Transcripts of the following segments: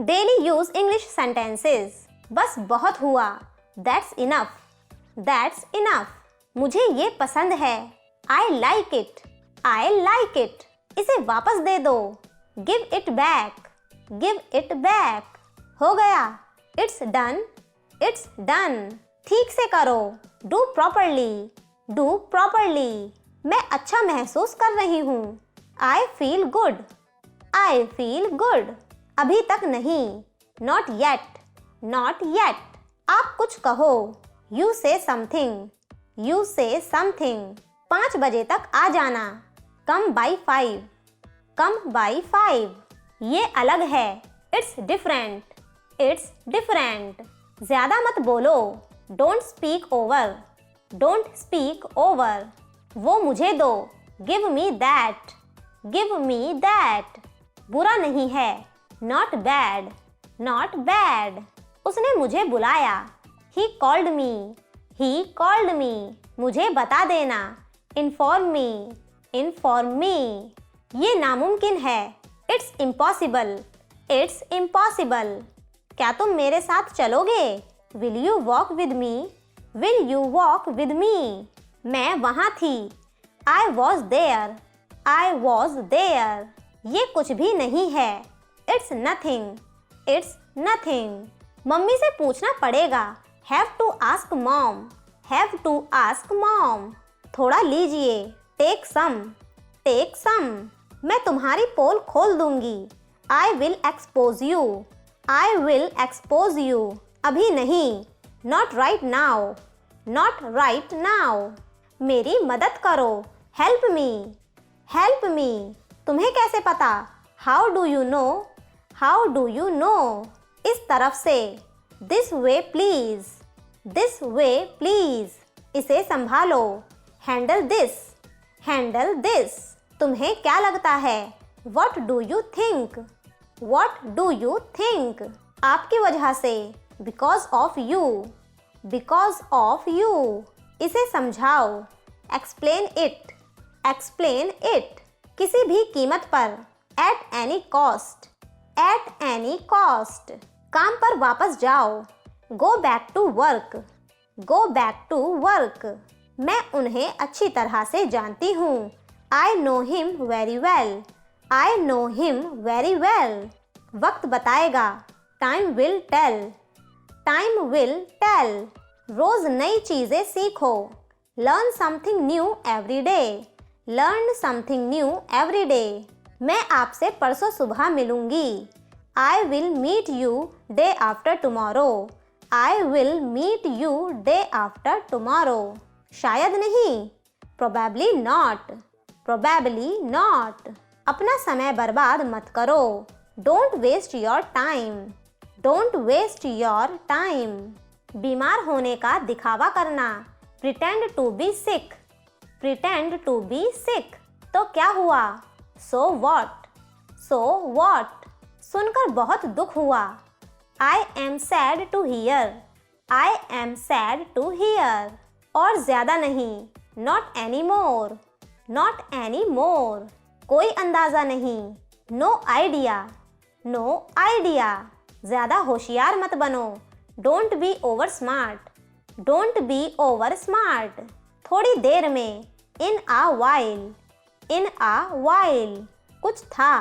Daily use English sentences. बस बहुत हुआ। That's enough. That's enough. मुझे ये पसंद है। I like it. I like it. इसे वापस दे दो। Give it back. Give it back. हो गया। It's done. It's done. ठीक से करो। Do properly. Do properly. मैं अच्छा महसूस कर रही हूँ। I feel good. I feel good. अभी तक नहीं। Not yet. Not yet. आप कुछ कहो। यू से समथिंग। यू से समथिंग। 5 बजे तक आ जाना। कम बाई 5। Come by 5। ये अलग है। It's different. It's different. ज्यादा मत बोलो। Don't speak over. Don't speak over. वो मुझे दो। Give me that. Give me that. बुरा नहीं है। Not bad. Not bad. उसने मुझे बुलाया। He called me. He called me. मुझे बता देना। Inform me. Inform me. ये नामुमकिन है। It's impossible. It's impossible. क्या तुम मेरे साथ चलोगे? Will you walk with me? Will you walk with me? मैं वहाँ थी। I was there. I was there. ये कुछ भी नहीं है। It's nothing. It's nothing. Mummy से पूछना पड़ेगा। Have to ask mom. Have to ask mom. थोड़ा लीजिए। Take some. Take some. मैं तुम्हारी पोल खोल दूंगी। I will expose you. I will expose you. अभी नहीं। Not right now. Not right now. मेरी मदद करो। Help me. Help me. तुम्हें कैसे पता? How do you know? How do you know? इस तरफ से। This way please. This way please. इसे संभालो। Handle this. Handle this. तुम्हें क्या लगता है? What do you think? What do you think? आपकी वजह से। Because of you. Because of you. इसे समझाओ। Explain it. Explain it. किसी भी कीमत पर। At any cost. At any cost. काम पर वापस जाओ। Go back to work. Go back to work. मैं उन्हें अच्छी तरह से जानती हूँ। I know him very well. I know him very well. वक्त बताएगा। Time will tell. Time will tell. रोज नई चीजें सीखो। Learn something new every day. Learn something new every day. मैं आपसे परसों सुबह मिलूंगी। I will meet you day after tomorrow. I will meet you day after tomorrow. शायद नहीं। Probably not. Probably not. अपना समय बर्बाद मत करो। Don't waste your time. Don't waste your time. बीमार होने का दिखावा करना। Pretend to be sick. Pretend to be sick. तो क्या हुआ? So what. So what. सुनकर बहुत दुख हुआ। I am sad to hear. I am sad to hear. और ज्यादा नहीं। Not any more. Not any more. कोई अंदाजा नहीं। No idea. No idea. ज्यादा होशियार मत बनो। Don't be over smart. Don't be over smart. थोड़ी देर में। In a while. In a while. कुछ था।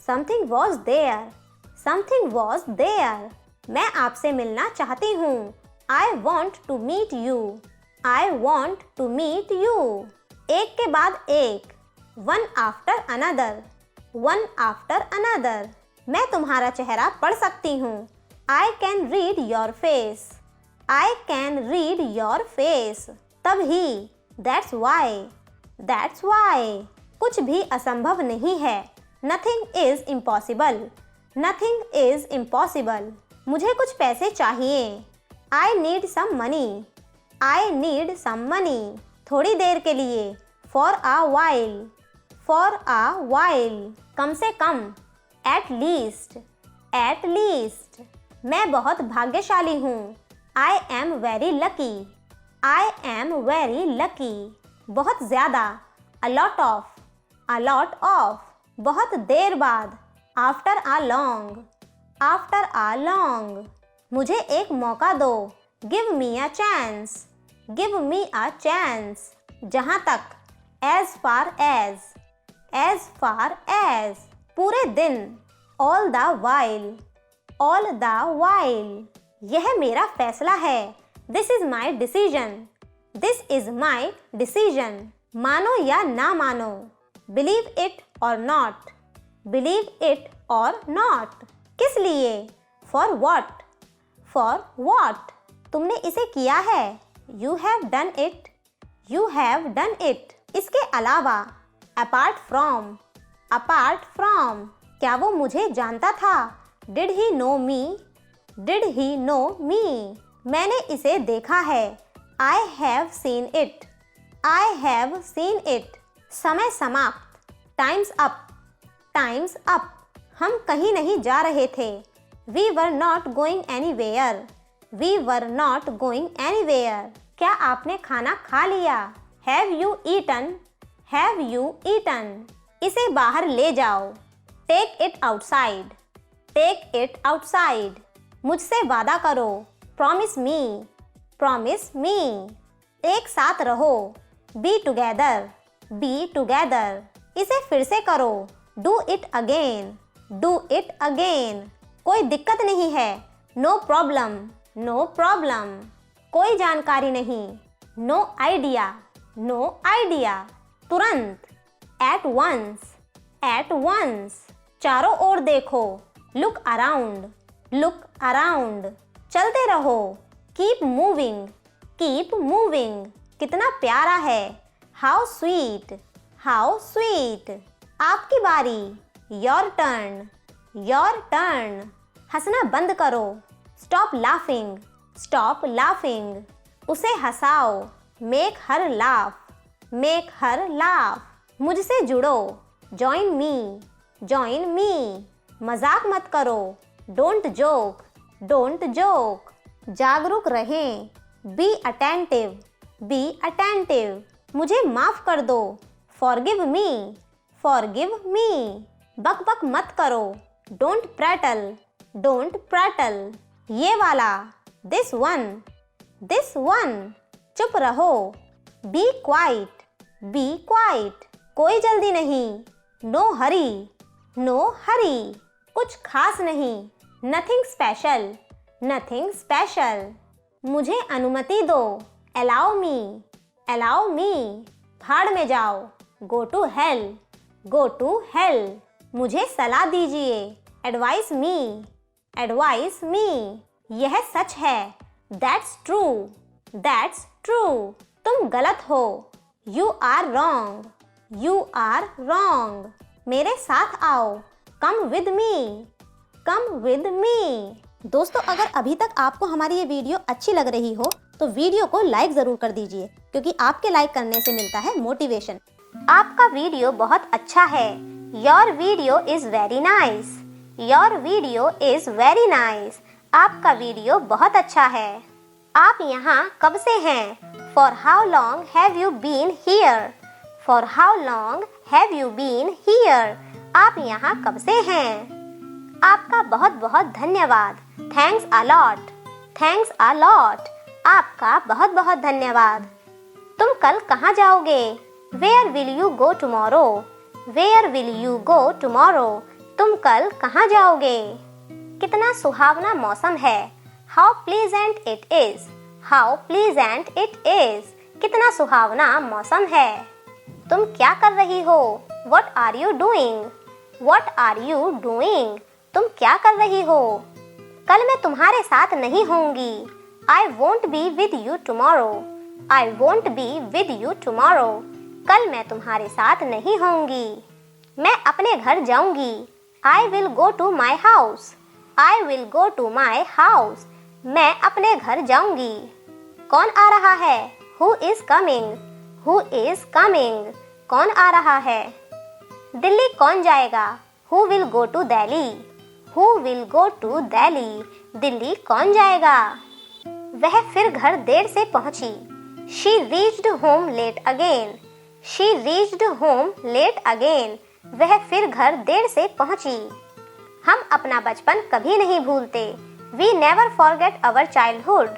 Something was there. Something was there. मैं आपसे मिलना चाहती हूँ। I want to meet you. I want to meet you. एक के बाद एक। One after another. One after another. मैं तुम्हारा चेहरा पढ़ सकती हूँ। I can read your face. I can read your face. तभी। That's why. That's why. कुछ भी असंभव नहीं है। Nothing is impossible. Nothing is impossible. मुझे कुछ पैसे चाहिए। I need some money. I need some money. थोड़ी देर के लिए। For a while. For a while. कम से कम। At least. At least. मैं बहुत भाग्यशाली हूँ। I am very lucky. I am very lucky. बहुत ज़्यादा। A lot of. A lot of. बहुत देर बाद। After a long. after a long. मुझे एक मौका दो, give me a chance. Give me a chance. जहाँ तक, as far as. As far as. पूरे दिन, all the while. All the while. यह मेरा फैसला है, this is my decision. This is my decision. मानो या ना मानो, believe it or not. Believe it or not. किस लिए? For what? For what? तुमने इसे किया है, you have done it. You have done it. इसके अलावा, apart from. Apart from. क्या वो मुझे जानता था? Did he know me? Did he know me? मैंने इसे देखा है, I have seen it. I have seen it. समय समाप्त, time's up. Time's up. हम कहीं नहीं जा रहे थे, we were not going anywhere. We were not going anywhere. क्या आपने खाना खा लिया? Have you eaten? Have you eaten? इसे बाहर ले जाओ, take it outside. Take it outside. मुझसे वादा करो, promise me. Promise me. एक साथ रहो, be together. Be together. इसे फिर से करो, do it again. Do it again. कोई दिक्कत नहीं है, no problem. No problem. कोई जानकारी नहीं, no idea. No idea. तुरंत, at once. At once. चारों ओर देखो, look around. Look around. चलते रहो, keep moving. Keep moving. कितना प्यारा है, how sweet. How sweet. आपकी बारी, your turn. Your turn. हंसना बंद करो, stop laughing. Stop laughing. उसे हंसाओ, make her laugh. Make her laugh. मुझसे जुड़ो, join me. Join me. मजाक मत करो, don't joke. Don't joke. जागरूक रहें, be attentive. Be attentive. मुझे माफ कर दो, forgive me. Forgive me. बक बक मत करो, don't prattle. Don't prattle. ये वाला, this one. This one. चुप रहो, be quiet. Be quiet. कोई जल्दी नहीं, no hurry. No hurry. कुछ खास नहीं, nothing special. Nothing special. मुझे अनुमति दो, allow me. Allow me. भाड़ में जाओ, go to hell. Go to hell. मुझे सलाह दीजिए, advise me. Advise me. यह सच है, that's true. That's true. तुम गलत हो, you are wrong. You are wrong. मेरे साथ आओ, come with me. Come with me. दोस्तों, अगर अभी तक आपको हमारी ये वीडियो अच्छी लग रही हो तो वीडियो को लाइक ज़रूर कर दीजिए, क्योंकि आपके लाइक करने से मिलता है मोटिवेशन। आपका वीडियो बहुत अच्छा है, your video is very nice. Your video is very nice. आपका वीडियो बहुत अच्छा है। आप यहाँ कब से हैं? For how long have you been here? For how long have you been here? आप यहाँ कब से हैं? आपका बहुत बहुत धन्यवाद, thanks a lot. Thanks a lot. आपका बहुत बहुत धन्यवाद। तुम कल कहाँ जाओगे? Where will you go tomorrow? Where will you go tomorrow? तुम कल कहाँ जाओगे? कितना सुहावना मौसम है, how pleasant it is. How pleasant it is. कितना सुहावना मौसम है। तुम क्या कर रही हो? What are you doing? What are you doing? तुम क्या कर रही हो? कल मैं तुम्हारे साथ नहीं होंगी, I won't be with you tomorrow. I won't be with you tomorrow. कल मैं तुम्हारे साथ नहीं होंगी। मैं अपने घर जाऊंगी, I will go to my house. I will go to my house. मैं अपने घर जाऊंगी। कौन आ रहा है? Who is coming? Who is coming? कौन आ रहा है? दिल्ली कौन जाएगा? Who will go to Delhi? Who will go to Delhi? Delhi कौन जाएगा? वह फिर घर देर से पहुंची, she reached home late again. She reached home late again. वह फिर घर देर से पहुंची। हम अपना बचपन कभी नहीं भूलते। We never forget our childhood.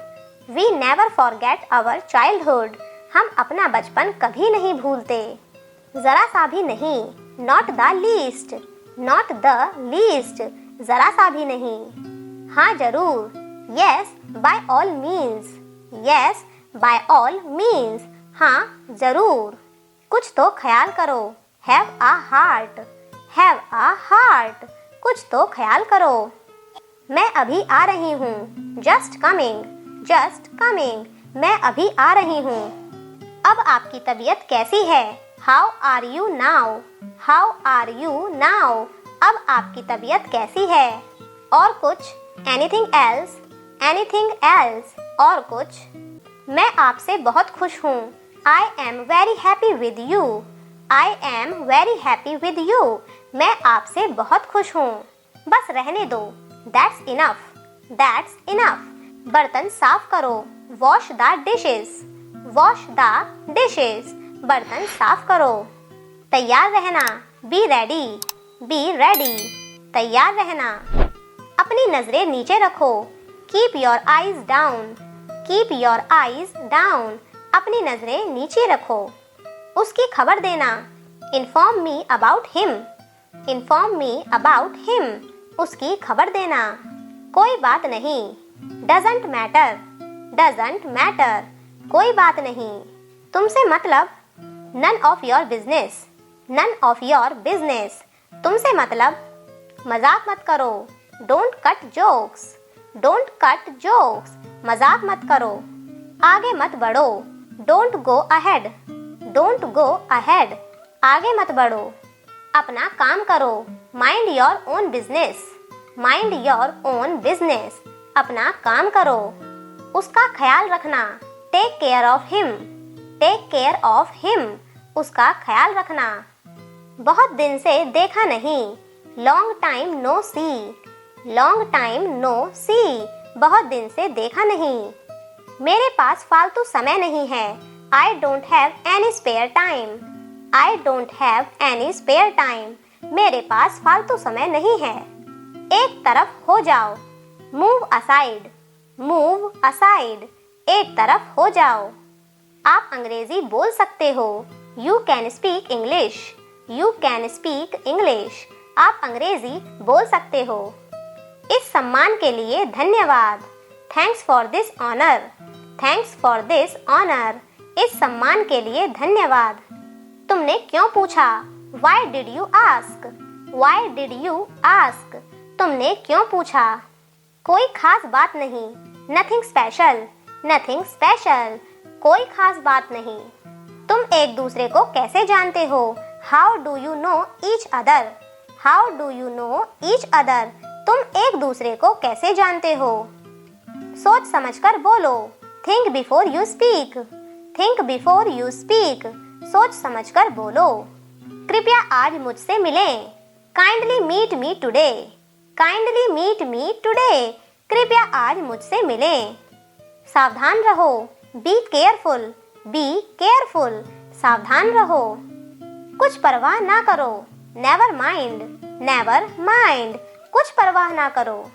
We never forget our childhood. हम अपना बचपन कभी नहीं भूलते। जरा सा भी नहीं, not the least. Not the least. जरा सा भी नहीं। हाँ जरूर, yes by all means. Yes by all means. हाँ जरूर। कुछ तो ख्याल करो, have a heart. Have a heart. कुछ तो ख्याल करो। मैं अभी आ रही हूँ, just coming. Just coming. मैं अभी आ रही हूँ। अब आपकी तबीयत कैसी है? How are you now? How are you now? अब आपकी तबीयत कैसी है? और कुछ? Anything else? Anything else? और कुछ? मैं आपसे बहुत खुश हूँ। I am very happy with you. I am very happy with you. मैं आपसे बहुत खुश हूँ। बस रहने दो। That's enough. That's enough. बर्तन साफ करो। Wash the dishes. Wash the dishes. बर्तन साफ करो। तैयार रहना। Be ready. Be ready. तैयार रहना। अपनी नजरें नीचे रखो। Keep your eyes down. Keep your eyes down. अपनी नजरें नीचे रखो। उसकी खबर देना। Inform me about him. Inform me about him. उसकी खबर देना। कोई बात नहीं। Doesn't matter. Doesn't matter. कोई बात नहीं। तुमसे मतलब। None of your business. None of your business. तुमसे मतलब। मजाक मत करो। Don't cut jokes. Don't cut jokes. मजाक मत करो। आगे मत बढ़ो। Don't go ahead. Don't go ahead. आगे मत बढ़ो। अपना काम करो। Mind your own business. Mind your own business. अपना काम करो। उसका ख्याल रखना। Take care of him. Take care of him. उसका ख्याल रखना। बहुत दिन से देखा नहीं। Long time no see. Long time no see. बहुत दिन से देखा नहीं। मेरे पास फालतू समय नहीं है। I don't have any spare time. I don't have any spare time. मेरे पास फालतू समय नहीं है। एक तरफ हो जाओ। Move aside. Move aside. एक तरफ हो जाओ। आप अंग्रेजी बोल सकते हो। You can speak English. You can speak English. आप अंग्रेजी बोल सकते हो। इस सम्मान के लिए धन्यवाद। Thanks for this honor. Thanks for this honor. इस सम्मान के लिए धन्यवाद। तुमने क्यों पूछा? Why did you ask? Why did you ask? तुमने क्यों पूछा? कोई खास बात नहीं। Nothing special. Nothing special. कोई खास बात नहीं। तुम एक दूसरे को कैसे जानते हो? How do you know each other? How do you know each other? तुम एक दूसरे को कैसे जानते हो? सोच समझकर बोलो। Think before you speak. Think before you speak. सोच समझकर बोलो। कृपया आज मुझसे मिलें। Kindly meet me today. Kindly meet me today. कृपया आज मुझसे मिलें। सावधान रहो। Be careful. Be careful. सावधान रहो। कुछ परवाह ना करो। Never mind. Never mind. कुछ परवाह ना करो।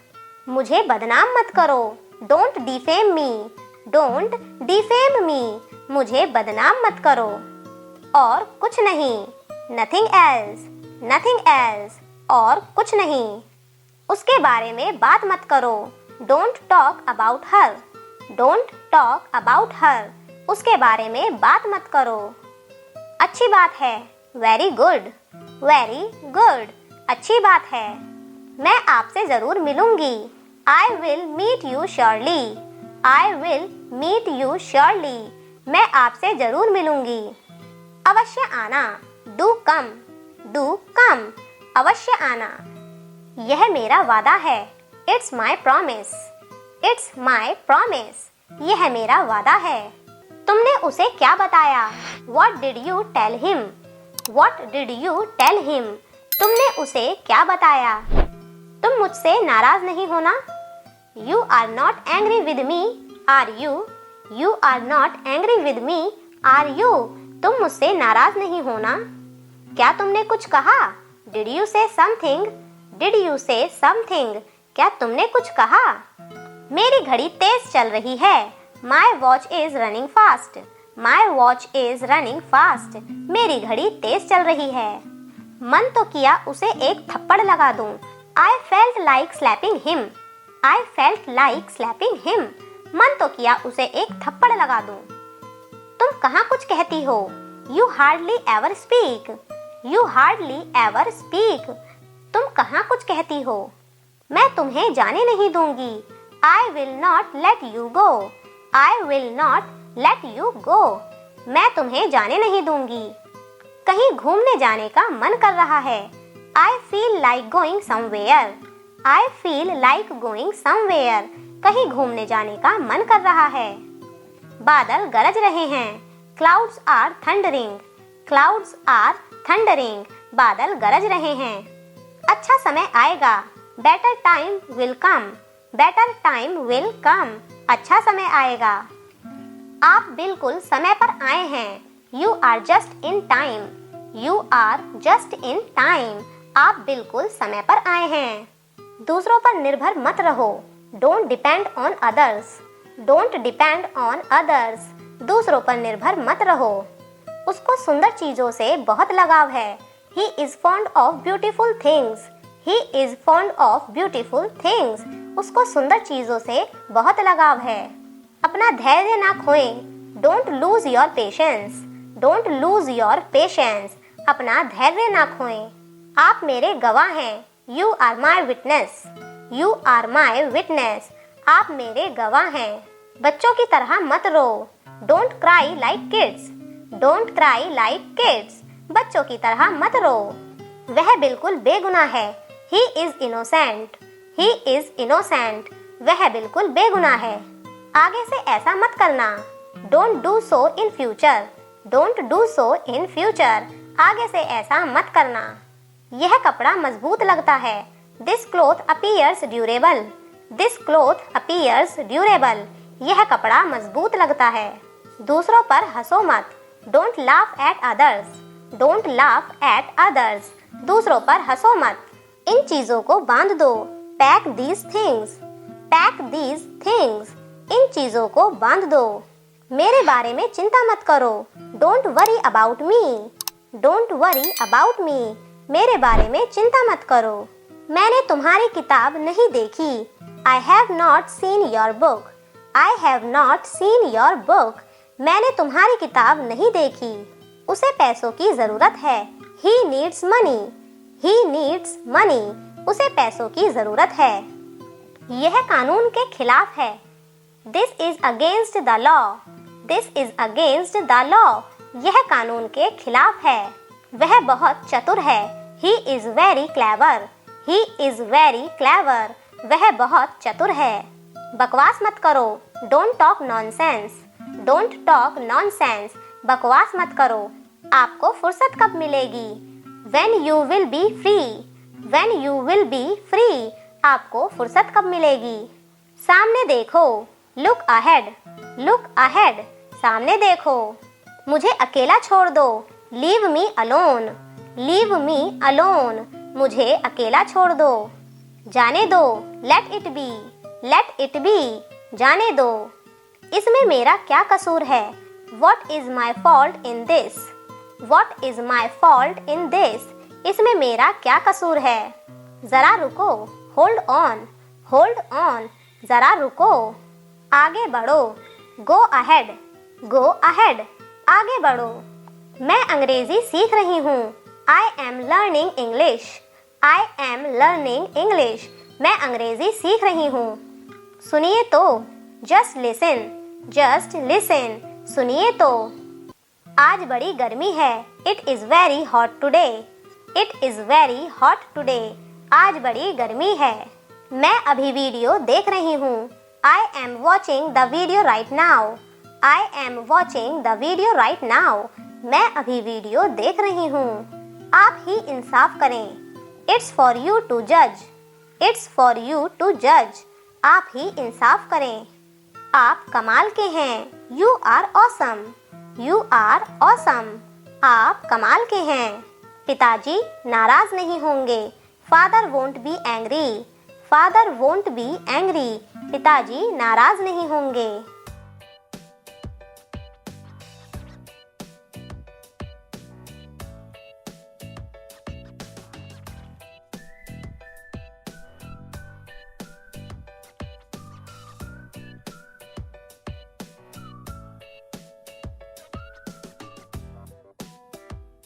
मुझे बदनाम मत करो। Don't defame me. Don't defame me. मुझे बदनाम मत करो। और कुछ नहीं। Nothing else. Nothing else. और कुछ नहीं। उसके बारे में बात मत करो। Don't talk about her. Don't talk about her. उसके बारे में बात मत करो। अच्छी बात है। Very good. Very good. अच्छी बात है। मैं आपसे जरूर मिलूंगी। I will meet you surely. I will meet you surely. मैं आपसे जरूर मिलूंगी। अवश्य आना। Do come. Do come. अवश्य आना। यह मेरा वादा है। It's my promise. It's my promise. यह मेरा वादा है। तुमने उसे क्या बताया? What did you tell him? What did you tell him? तुमने उसे क्या बताया? तुम मुझसे नाराज नहीं होना। You are not angry with me, are you? You are not angry with me, are you? तुम मुझसे नाराज नहीं होना। क्या तुमने कुछ कहा? Did you say something? Did you say something? क्या तुमने कुछ कहा? मेरी घड़ी तेज चल रही है. My watch is running fast. My watch is running fast. मेरी घड़ी तेज चल रही है. मन तो किया उसे एक थप्पड़ लगा दूं. I felt like slapping him. I felt like slapping him. मन तो किया उसे एक थप्पड़ लगा दूं. तुम कहाँ कुछ कहती हो? You hardly ever speak. You hardly ever speak. तुम कहाँ कुछ कहती हो? मैं तुम्हें जाने नहीं दूंगी. I will not let you go. I will not let you go. मैं तुम्हें जाने नहीं दूंगी. कहीं घूमने जाने का मन कर रहा है. I feel like going somewhere. I feel like going somewhere. कहीं घूमने जाने का मन कर रहा है. बादल गरज रहे हैं. Clouds are thundering. Clouds are thundering. बादल गरज रहे हैं. अच्छा समय आएगा. Better time will come. Better time will come. अच्छा समय आएगा. आप बिल्कुल समय पर आए हैं. You are just in time. You are just in time. आप बिल्कुल समय पर आए हैं. दूसरों पर निर्भर मत रहो. Don't depend on others. Don't depend on others. दूसरों पर निर्भर मत रहो. उसको सुंदर चीजों से बहुत लगाव है. He is fond of beautiful things. He is fond of beautiful things. उसको सुंदर चीजों से बहुत लगाव है. अपना धैर्य ना खोएं. Don't lose your patience. Don't lose your patience. अपना धैर्य ना खोएं. आप मेरे गवाह हैं. You are my witness. You are my witness. आप मेरे गवाह हैं. बच्चों की तरह मत रो. Don't cry like kids. Don't cry like kids. बच्चों की तरह मत रो. वह बिल्कुल बेगुनाह है. He is innocent. He is innocent. वह बिल्कुल बेगुनाह है. आगे से ऐसा मत करना. Don't do so in future. Don't do so in future. आगे से ऐसा मत करना. यह कपड़ा मजबूत लगता है. This cloth appears durable. This cloth appears durable. यह कपड़ा मजबूत लगता है. दूसरों पर हंसो मत. Don't laugh at others. Don't laugh at others. दूसरों पर हंसो मत. इन चीजों को बांध दो. Pack these things. Pack these things. इन चीजों को बांध दो. मेरे बारे में चिंता मत करो. Don't worry about me. Don't worry about me. मेरे बारे में चिंता मत करो. मैंने तुम्हारी किताब नहीं देखी. I have not seen your book. I have not seen your book. मैंने तुम्हारी किताब नहीं देखी. उसे पैसों की जरूरत है. He needs money. He needs money. उसे पैसों की जरूरत है. यह कानून के खिलाफ है. This is against the law. This is against the law. यह कानून के खिलाफ है. वह बहुत चतुर है. He is very clever. He is very clever. वह बहुत चतुर है. बकवास मत करो. Don't talk nonsense. Don't talk nonsense. बकवास मत करो. आपको फुर्सत कब मिलेगी? When you will be free. When you will be free. आपको फुर्सत कब मिलेगी? सामने देखो. Look ahead. Look ahead. सामने देखो. मुझे अकेला छोड़ दो. Leave me alone. Leave me alone. मुझे अकेला छोड़ दो. जाने दो. Let it be. Let it be. जाने दो. इसमें मेरा क्या कसूर है? What is my fault in this? What is my fault in this? इसमें मेरा क्या कसूर है? जरा रुको. Hold on. Hold on. जरा रुको. आगे बढ़ो. Go ahead. Go ahead. आगे बढ़ो. मैं अंग्रेजी सीख रही हूँ. I am learning English. I am learning English. मैं अंग्रेजी सीख रही हूँ. सुनिए तो. Just listen. Just listen. सुनिए तो. आज बड़ी गर्मी है. It is very hot today. It is very hot today. आज बड़ी गर्मी है. मैं अभी वीडियो देख रही हूँ. I am watching the video right now. I am watching the video right now. मैं अभी वीडियो देख रही हूँ. आप ही इंसाफ करें. It's for you to judge. It's for you to judge. आप ही इंसाफ करें. आप कमाल के हैं. You are awesome. You are awesome. आप कमाल के हैं. पिताजी नाराज नहीं होंगे. Father won't be angry, father won't be angry, पिताजी नाराज नहीं होंगे।